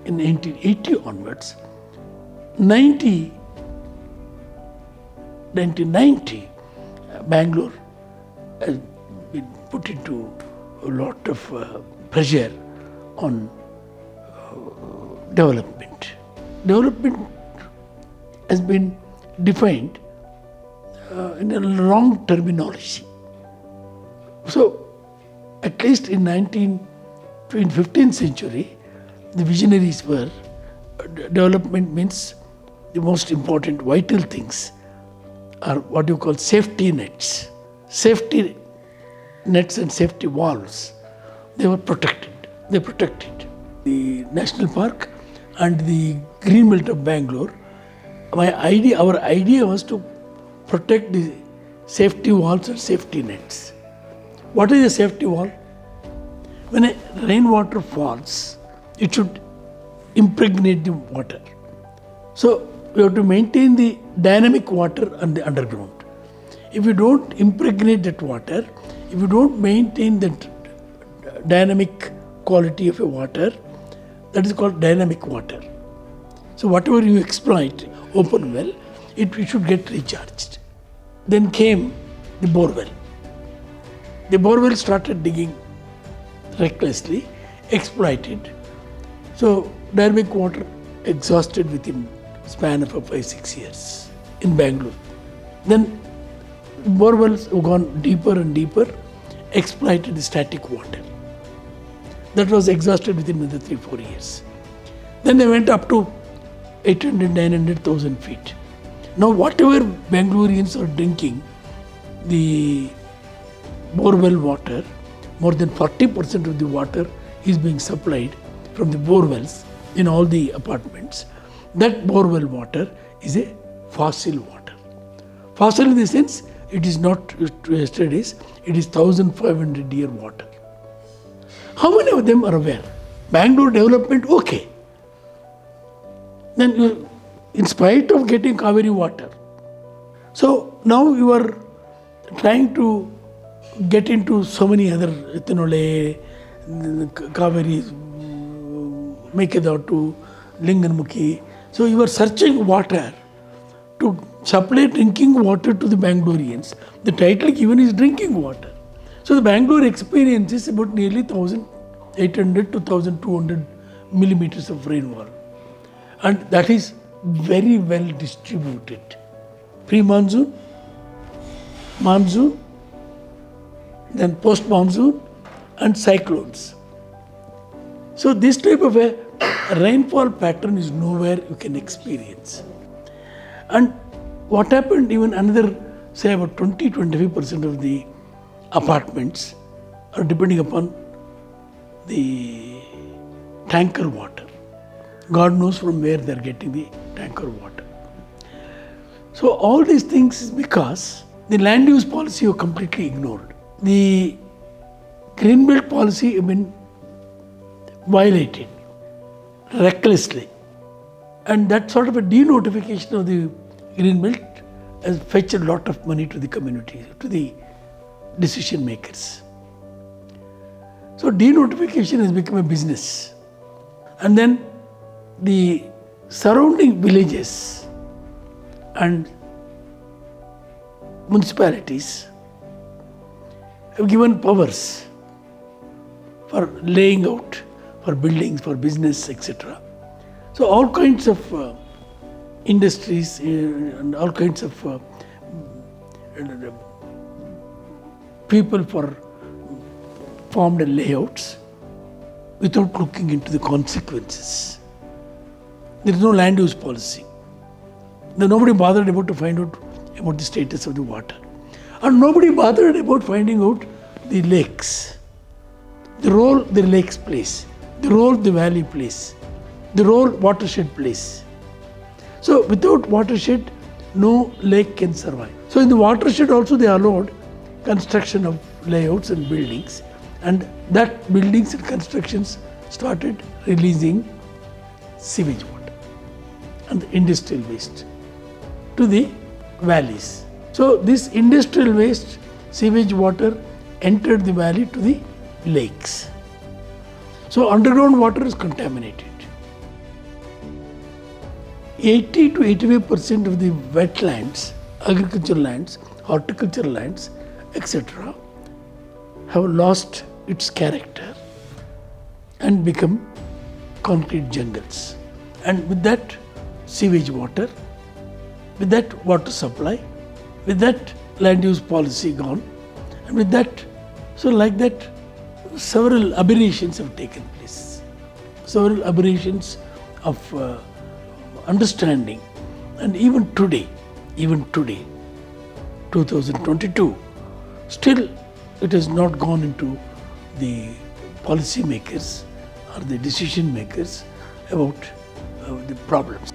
in 1980 onwards, 1990, Bangalore has been put into a lot of pressure on development. Development has been defined in a wrong terminology. So, at least in 15th century, the visionaries were development means the most important vital things are what you call safety nets. Safety nets and safety walls, they were protected. They protected the national park and the green belt of Bangalore. Our idea was to protect the safety walls and safety nets. What is a safety wall? When a rainwater falls, it should impregnate the water. So we have to maintain the dynamic water on the underground. If you don't impregnate that water, if you don't maintain the dynamic quality of a water, that is called dynamic water. So whatever you exploit, open well, it should get recharged. Then came the borewell. The borewell started digging recklessly, exploited. So dynamic water exhausted within span of 5-6 years in Bangalore. Then borewells have gone deeper and deeper, exploited the static water. That was exhausted within another 3-4 years. Then they went up to 800-900,000 feet. Now whatever Bangaloreans are drinking, the borewell water, more than 40% of the water is being supplied from the borewells in all the apartments. That borewell water is a fossil water. Fossil in the sense, it is not yesterday's, it is 1,500-year water. How many of them are aware? Bangalore development, okay. Then in spite of getting Kaveri water. So now you are trying to get into so many other Ethanole, Kaveri, Mekedatu, Linganmukhi. So you are searching water to supply drinking water to the Bangaloreans. The title given is drinking water. So the Bangalore experience is about nearly 1,800 to 1,200 millimeters of rainfall. And that is very well distributed. Pre-monsoon, monsoon, then post-monsoon and cyclones. So this type of a rainfall pattern is nowhere you can experience. And what happened, even another, say about 20-25% of the apartments are depending upon the tanker water. God knows from where they are getting the tanker water. So all these things is because the land use policy was completely ignored. The green belt policy has been violated recklessly. And that sort of a denotification of the green belt has fetched a lot of money to the community, to the decision makers. So denotification has become a business. And then the surrounding villages and municipalities have given powers for laying out, for buildings, for business, etc. So all kinds of industries and all kinds of people formed layouts without looking into the consequences. There is no land use policy. Nobody bothered about to find out about the status of the water. And nobody bothered about finding out the lakes, the role the lakes plays, the role the valley plays, the role watershed plays. So without watershed, no lake can survive. So in the watershed also they allowed construction of layouts and buildings, and that buildings and constructions started releasing sewage water and industrial waste to the valleys. So this industrial waste, sewage water entered the valley to the lakes. So underground water is contaminated. 80 to 85% of the wetlands, agricultural lands, horticultural lands, etc., have lost its character and become concrete jungles. And with that, sewage water, with that water supply, with that land use policy gone, and with that, so like that, several aberrations have taken place. Several aberrations of understanding. And even today, 2022, still it has not gone into the policy makers or the decision makers about the problems.